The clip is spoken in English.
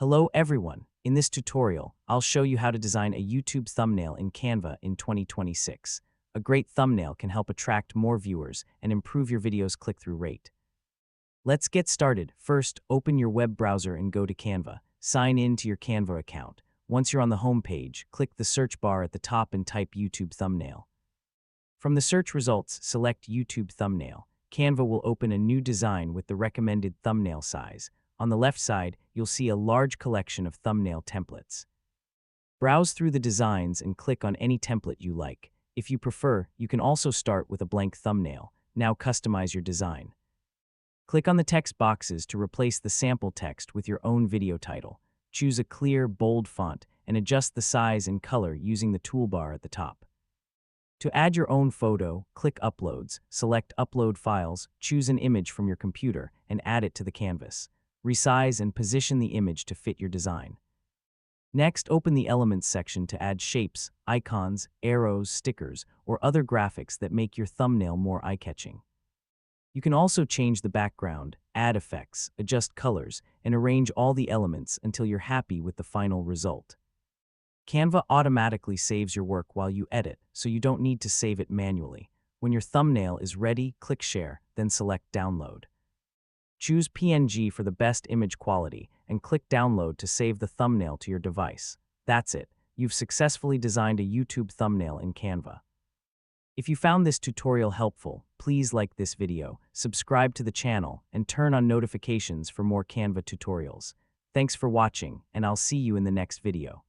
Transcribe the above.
Hello everyone. In this tutorial, I'll show you how to design a YouTube thumbnail in Canva in 2026. A great thumbnail can help attract more viewers and improve your video's click-through rate. Let's get started. First, open your web browser and go to Canva. Sign in to your Canva account. Once you're on the home page, click the search bar at the top and type YouTube thumbnail. From the search results, select YouTube thumbnail. Canva will open a new design with the recommended thumbnail size. On the left side, you'll see a large collection of thumbnail templates. Browse through the designs and click on any template you like. If you prefer, you can also start with a blank thumbnail. Now customize your design. Click on the text boxes to replace the sample text with your own video title. Choose a clear, bold font and adjust the size and color using the toolbar at the top. To add your own photo, click Uploads, select Upload Files, choose an image from your computer, and add it to the canvas. Resize and position the image to fit your design. Next, open the Elements section to add shapes, icons, arrows, stickers, or other graphics that make your thumbnail more eye-catching. You can also change the background, add effects, adjust colors, and arrange all the elements until you're happy with the final result. Canva automatically saves your work while you edit, so you don't need to save it manually. When your thumbnail is ready, click Share, then select Download. Choose PNG for the best image quality and click Download to save the thumbnail to your device. That's it. You've successfully designed a YouTube thumbnail in Canva. If you found this tutorial helpful, please like this video, subscribe to the channel, and turn on notifications for more Canva tutorials. Thanks for watching, and I'll see you in the next video.